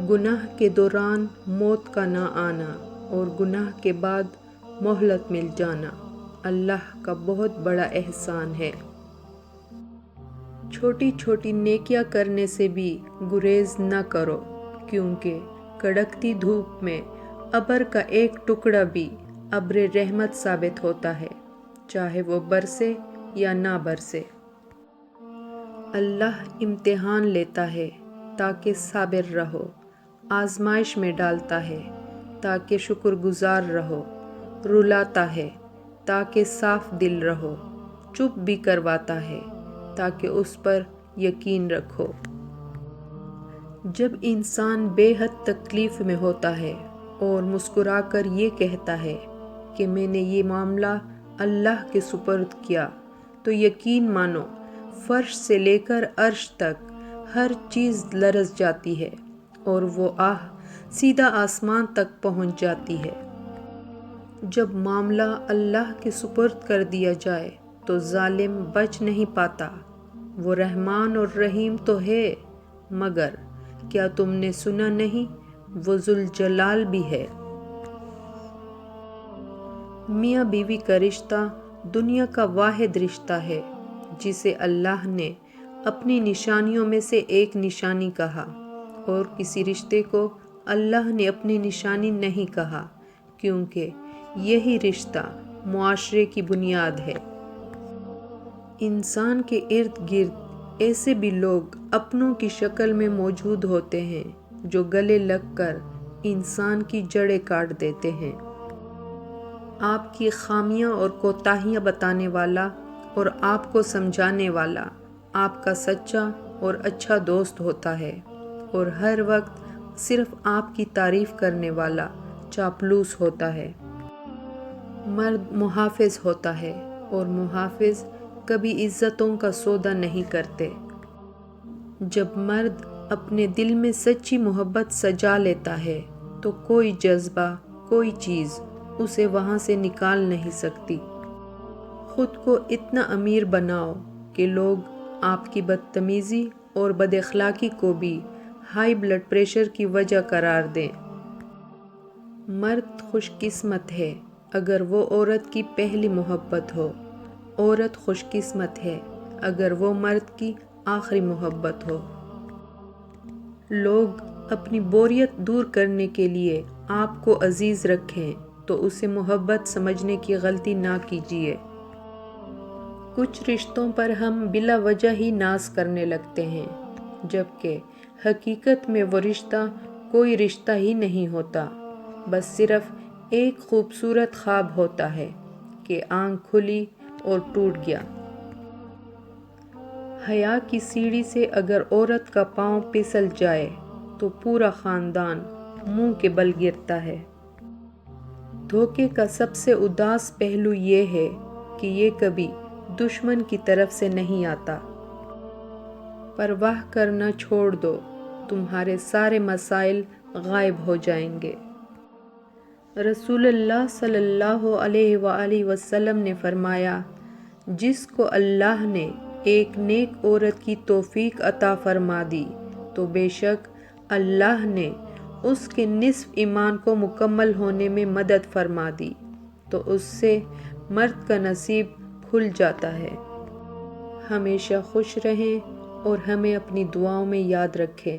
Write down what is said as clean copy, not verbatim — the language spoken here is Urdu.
گناہ کے دوران موت کا نہ آنا اور گناہ کے بعد مہلت مل جانا اللہ کا بہت بڑا احسان ہے۔ چھوٹی چھوٹی نیکیاں کرنے سے بھی گریز نہ کرو، کیونکہ کڑکتی دھوپ میں ابر کا ایک ٹکڑا بھی ابر رحمت ثابت ہوتا ہے، چاہے وہ برسے یا نہ برسے۔ اللہ امتحان لیتا ہے تاکہ صابر رہو، آزمائش میں ڈالتا ہے تاکہ شکر گزار رہو، رلاتا ہے تاکہ صاف دل رہو، چپ بھی کرواتا ہے تاکہ اس پر یقین رکھو۔ جب انسان بے حد تکلیف میں ہوتا ہے اور مسکرا کر یہ کہتا ہے کہ میں نے یہ معاملہ اللہ کے سپرد کیا، تو یقین مانو فرش سے لے کر عرش تک ہر چیز لرز جاتی ہے اور وہ آہ سیدھا آسمان تک پہنچ جاتی ہے۔ جب معاملہ اللہ کے سپرد کر دیا جائے تو ظالم بچ نہیں پاتا۔ وہ رحمان اور رحیم تو ہے، مگر کیا تم نے سنا نہیں وہ ذوالجلال بھی ہے۔ میاں بیوی کا رشتہ دنیا کا واحد رشتہ ہے جسے اللہ نے اپنی نشانیوں میں سے ایک نشانی کہا، اور کسی رشتے کو اللہ نے اپنی نشانی نہیں کہا، کیونکہ یہی رشتہ معاشرے کی بنیاد ہے۔ انسان کے ارد گرد ایسے بھی لوگ اپنوں کی شکل میں موجود ہوتے ہیں جو گلے لگ کر انسان کی جڑیں کاٹ دیتے ہیں۔ آپ کی خامیاں اور کوتاہیاں بتانے والا اور آپ کو سمجھانے والا آپ کا سچا اور اچھا دوست ہوتا ہے، اور ہر وقت صرف آپ کی تعریف کرنے والا چاپلوس ہوتا ہے۔ مرد محافظ ہوتا ہے اور محافظ کبھی عزتوں کا سودا نہیں کرتے۔ جب مرد اپنے دل میں سچی محبت سجا لیتا ہے تو کوئی جذبہ، کوئی چیز اسے وہاں سے نکال نہیں سکتی۔ خود کو اتنا امیر بناؤ کہ لوگ آپ کی بدتمیزی اور بد اخلاقی کو بھی ہائی بلڈ پریشر کی وجہ قرار دیں۔ مرد خوش قسمت ہے اگر وہ عورت کی پہلی محبت ہو، عورت خوش قسمت ہے اگر وہ مرد کی آخری محبت ہو۔ لوگ اپنی بوریت دور کرنے کے لیے آپ کو عزیز رکھیں تو اسے محبت سمجھنے کی غلطی نہ کیجیے۔ کچھ رشتوں پر ہم بلا وجہ ہی ناز کرنے لگتے ہیں، جبکہ حقیقت میں وہ رشتہ کوئی رشتہ ہی نہیں ہوتا، بس صرف ایک خوبصورت خواب ہوتا ہے کہ آنکھ کھلی اور ٹوٹ گیا۔ حیا کی سیڑھی سے اگر عورت کا پاؤں پھسل جائے تو پورا خاندان منہ کے بل گرتا ہے۔ دھوکے کا سب سے اداس پہلو یہ ہے کہ یہ کبھی دشمن کی طرف سے نہیں آتا۔ پرواہ کرنا چھوڑ دو، تمہارے سارے مسائل غائب ہو جائیں گے۔ رسول اللہ صلی اللہ علیہ وآلہ وسلم نے فرمایا، جس کو اللہ نے ایک نیک عورت کی توفیق عطا فرما دی تو بے شک اللہ نے اس کے نصف ایمان کو مکمل ہونے میں مدد فرما دی، تو اس سے مرد کا نصیب کھل جاتا ہے۔ ہمیشہ خوش رہیں اور ہمیں اپنی دعاؤں میں یاد رکھیں۔